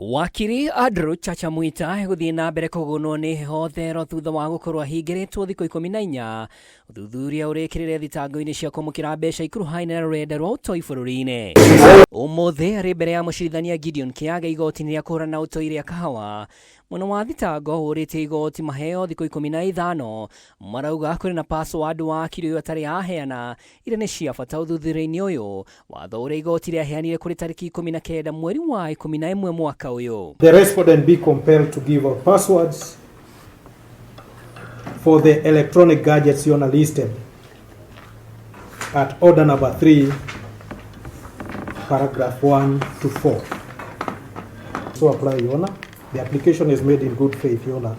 Wakiri Chacha Mwita guthii na mbere kugunwo ni heho THERO thutha wa gukorwo ahingiritwo thikũ 14 uthuthuria urikirire thitango-ini cia kwamukira mbeca ikuruhaine na rurenda rwa UTOI bũrũri-inĩ. Umuthi ari mbere ya mucirithania Gideon Kiaga igotiini ria kũhũrana UTOI ria kahawa mwena wa thitango uritie igoti maheo thikũ 15 marauga kũrĩ na password Wakiri ũyũ atarĩ aheana iria nĩ cia bata ũthuthuria-inĩ ũyũ watho ũrĩa igoti rĩaheanire kũrĩ tarĩki 19 mweri wa 11 mwaka ũyũ. The respondent be compelled to give out passwords for the electronic gadgets Yona listed at order number 3 paragraph 1 to 4. So apply Yona. The application is made in good faith Yona,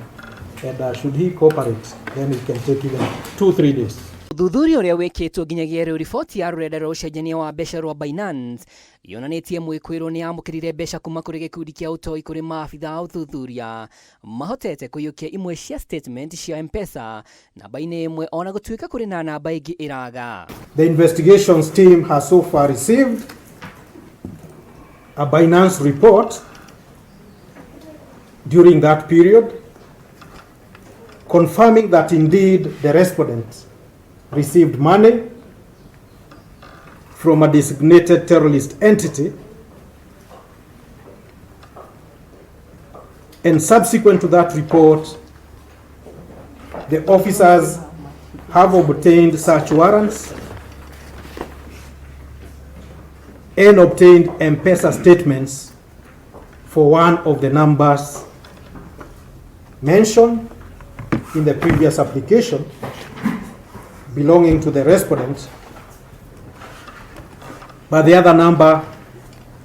and should he cooperate then it can take even 2-3 days. Thuthuria uria wikitwo nginyagia riu riboti ya rurenda rwa ucenjania wa mbeca rwa Binance yonanitie MEKUIRWO ni amukirire mbeca kuma kuri gikundi kia UTOI kuri maabitha uthuthuria mahotete kuyukia imwe cia statement cia M-Pesa namba-ini imwe ona gutuika kuri na namba ingi iraga. The investigations team has so far received a Binance report during that period confirming that indeed the respondent received money from a designated terrorist entity, and subsequent to that report the officers have obtained search warrants and obtained M-Pesa statements for one of the numbers mentioned in the previous application belonging to the respondent, but the other number,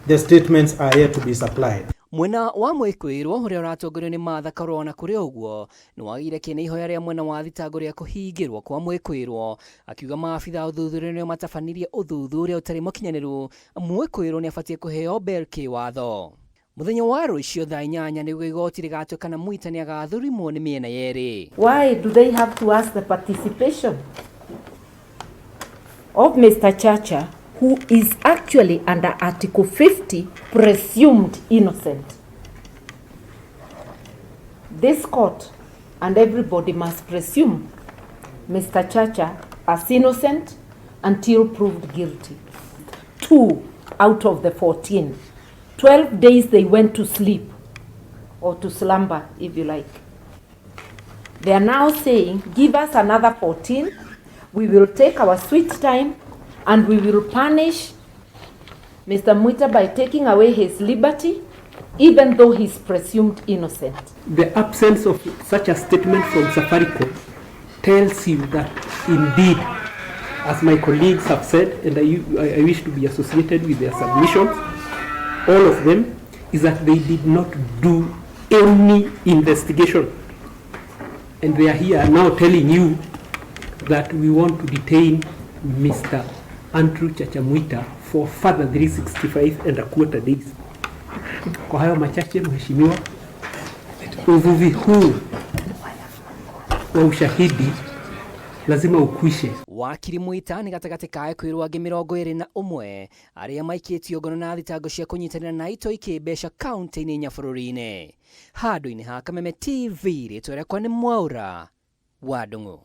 the statements are yet to be supplied. Mwena wa MEKUIRWO uria uratongorio ni Martha Karona kuri uguo ni wagire kene ihoya ria mwena wa thitango ria kuhingirwo kwa MEKUIRWO akiuga maabitha uthuthuria ni matafanirie uthuthuria utari mukinyaniru. MEKUIRWO ni afatie kuheo MBERE kiwatho. Muthenya wa RUCIU thaa 8 niguo igoti rigatuika na Mwita ni agathurimwo ni miena yeri. Why do they have to ask the participation of Mr. Chacha, who is actually under Article 50 presumed innocent? This court and everybody must presume Mr. Chacha as innocent until proved guilty. 2 out of the 14. 12 days they went to sleep, or to slumber if you like. They are now saying, give us another 14, we will take our sweet time and we will punish Mr. Mwita by taking away his liberty, even though he is presumed innocent. The absence of such a statement from Safaricom tells you that indeed, as my colleagues have said, and I wish to be associated with their submissions, all of them, is that they did not do any investigation. And they are here now telling you that we want to detain Mr. Chacha Mwita for further 365 and a quarter days. Kwa hayo machache mheshimiwa, uvuvi huu wa ushahidi lazima ukwishe. Wakiri Mwita ni gatagati ka EKURARA angi 21 aria maikitio ngono na thitango cia kunyitanira na ITOI kĩmbeca kaunti-inĩ nya bũrũri-inĩ. Handũ-inĩ ha Kameme TV ritwa rĩakwa nĩ Mwaura wa Ndung'u.